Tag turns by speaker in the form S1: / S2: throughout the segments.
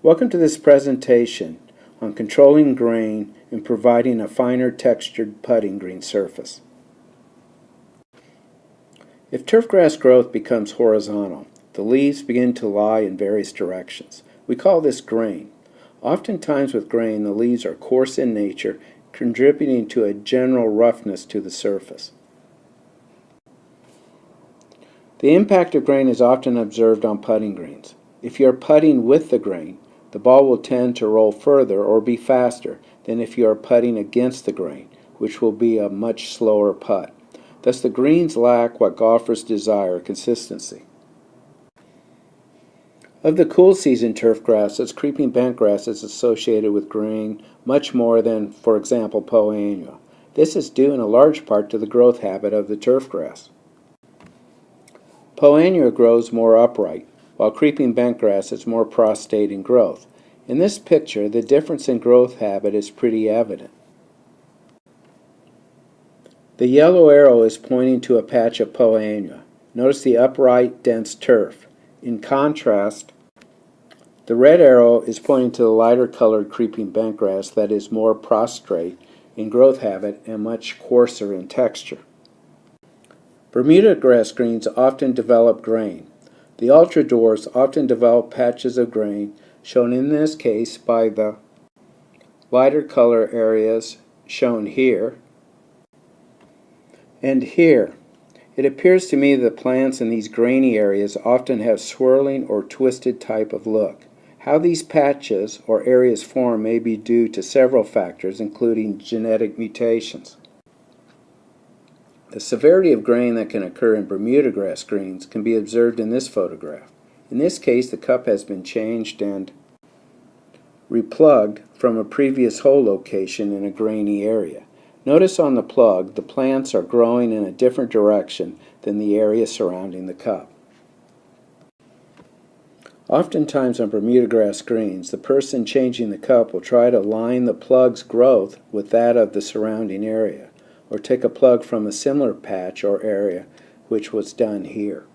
S1: Welcome to this presentation on controlling grain and providing a finer textured putting green surface. If turfgrass growth becomes horizontal, the leaves begin to lie in various directions. We call this grain. Oftentimes with grain, the leaves are coarse in nature, contributing to a general roughness to the surface. The impact of grain is often observed on putting greens. If you are putting with the grain, the ball will tend to roll further or be faster than if you are putting against the grain, which will be a much slower putt. Thus the greens lack what golfers desire, consistency. Of the cool season turf grasses, creeping bentgrass is associated with grain much more than, for example, Poa annua. This is due in a large part to the growth habit of the turf grass. Poa annua grows more upright, while creeping bentgrass is more prostrate in growth. In this picture, the difference in growth habit is pretty evident. The yellow arrow is pointing to a patch of Poa annua. Notice the upright, dense turf. In contrast, the red arrow is pointing to the lighter colored creeping bentgrass that is more prostrate in growth habit and much coarser in texture. Bermuda grass greens often develop grain. The ultradwarfs often develop patches of grain, shown in this case by the lighter color areas shown here and here. It appears to me that plants in these grainy areas often have swirling or twisted type of look. How these patches or areas form may be due to several factors, including genetic mutations. The severity of grain that can occur in Bermuda grass greens can be observed in this photograph. In this case, the cup has been changed and replugged from a previous hole location in a grainy area. Notice on the plug, the plants are growing in a different direction than the area surrounding the cup. Oftentimes on Bermuda grass greens, the person changing the cup will try to line the plug's growth with that of the surrounding area, or take a plug from a similar patch or area, which was done here.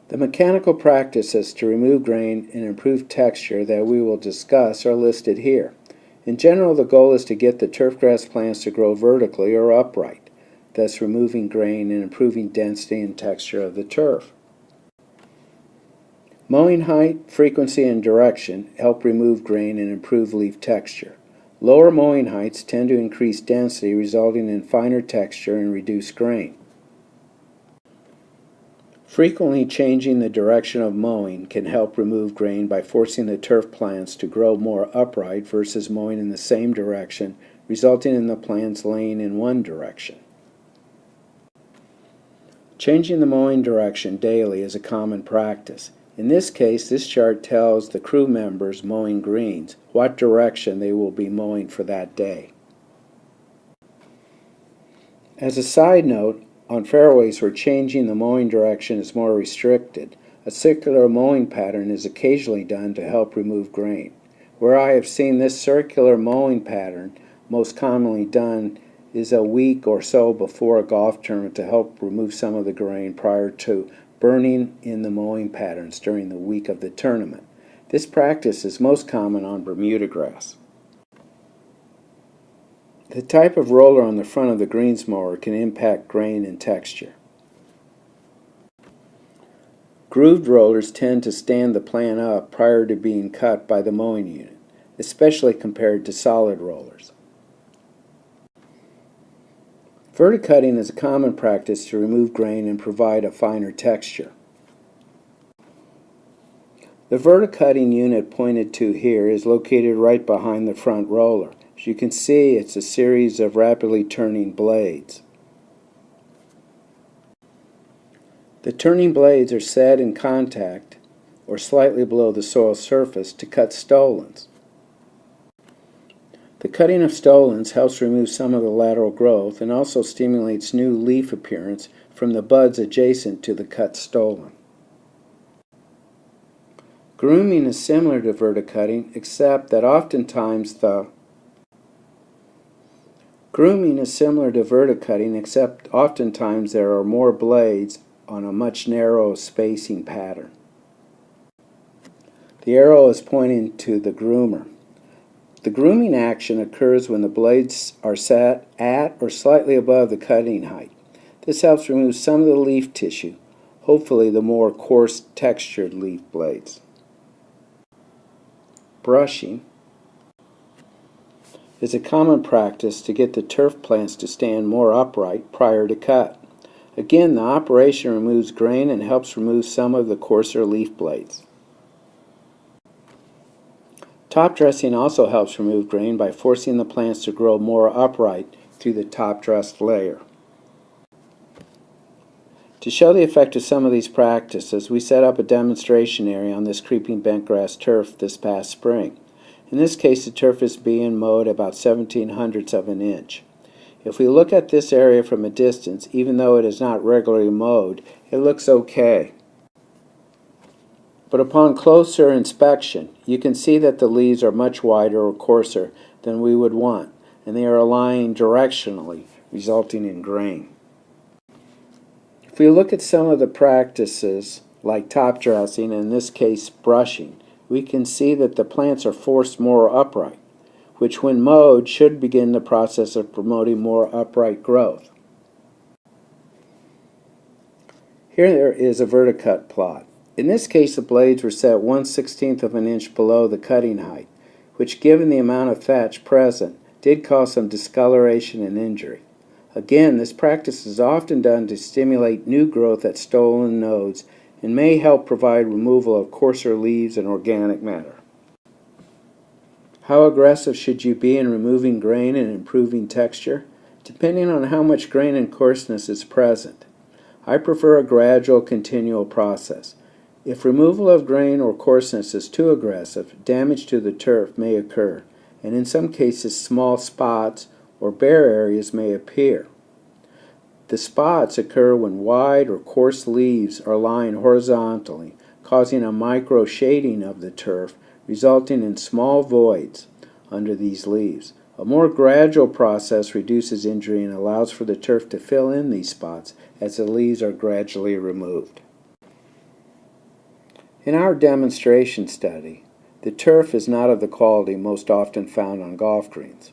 S1: The mechanical practices to remove grain and improve texture that we will discuss are listed here. In general, the goal is to get the turfgrass plants to grow vertically or upright, thus removing grain and improving density and texture of the turf. Mowing height, frequency, and direction help remove grain and improve leaf texture. Lower mowing heights tend to increase density, resulting in finer texture and reduced grain. Frequently changing the direction of mowing can help remove grain by forcing the turf plants to grow more upright versus mowing in the same direction, resulting in the plants laying in one direction. Changing the mowing direction daily is a common practice. In this case, this chart tells the crew members mowing greens what direction they will be mowing for that day. As a side note, on fairways where changing the mowing direction is more restricted, a circular mowing pattern is occasionally done to help remove grain. Where I have seen this circular mowing pattern most commonly done is a week or so before a golf tournament to help remove some of the grain prior to burning in the mowing patterns during the week of the tournament. This practice is most common on Bermuda grass. The type of roller on the front of the greens mower can impact grain and texture. Grooved rollers tend to stand the plant up prior to being cut by the mowing unit, especially compared to solid rollers. Verticutting is a common practice to remove grain and provide a finer texture. The verticutting unit pointed to here is located right behind the front roller. As you can see, it's a series of rapidly turning blades. The turning blades are set in contact or slightly below the soil surface to cut stolons. The cutting of stolons helps remove some of the lateral growth and also stimulates new leaf appearance from the buds adjacent to the cut stolon. Grooming is similar to verticutting, except that oftentimes there are more blades on a much narrower spacing pattern. The arrow is pointing to the groomer. The grooming action occurs when the blades are set at or slightly above the cutting height. This helps remove some of the leaf tissue, hopefully the more coarse textured leaf blades. Brushing is a common practice to get the turf plants to stand more upright prior to cut. Again, the operation removes grain and helps remove some of the coarser leaf blades. Top dressing also helps remove grain by forcing the plants to grow more upright through the top dressed layer. To show the effect of some of these practices, we set up a demonstration area on this creeping bentgrass turf this past spring. In this case, the turf is being mowed about 17/100ths of an inch. If we look at this area from a distance, even though it is not regularly mowed, it looks okay. But upon closer inspection, you can see that the leaves are much wider or coarser than we would want, and they are aligning directionally, resulting in grain. If we look at some of the practices, like top dressing, and in this case brushing, we can see that the plants are forced more upright, which when mowed should begin the process of promoting more upright growth. Here is a verticut plot. In this case, the blades were set 1/16 of an inch below the cutting height, which, given the amount of thatch present, did cause some discoloration and injury. Again, this practice is often done to stimulate new growth at stolen nodes and may help provide removal of coarser leaves and organic matter. How aggressive should you be in removing grain and improving texture? Depending on how much grain and coarseness is present. I prefer a gradual, continual process. If removal of grain or coarseness is too aggressive, damage to the turf may occur, and in some cases small spots or bare areas may appear. The spots occur when wide or coarse leaves are lying horizontally, causing a micro shading of the turf, resulting in small voids under these leaves. A more gradual process reduces injury and allows for the turf to fill in these spots as the leaves are gradually removed. In our demonstration study, the turf is not of the quality most often found on golf greens.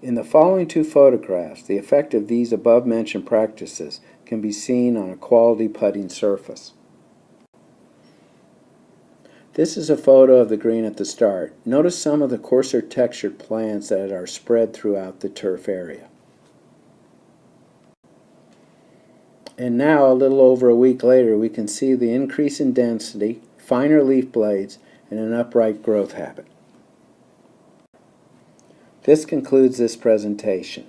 S1: In the following two photographs, the effect of these above-mentioned practices can be seen on a quality putting surface. This is a photo of the green at the start. Notice some of the coarser textured plants that are spread throughout the turf area. And now, a little over a week later, we can see the increase in density, finer leaf blades, and an upright growth habit. This concludes this presentation.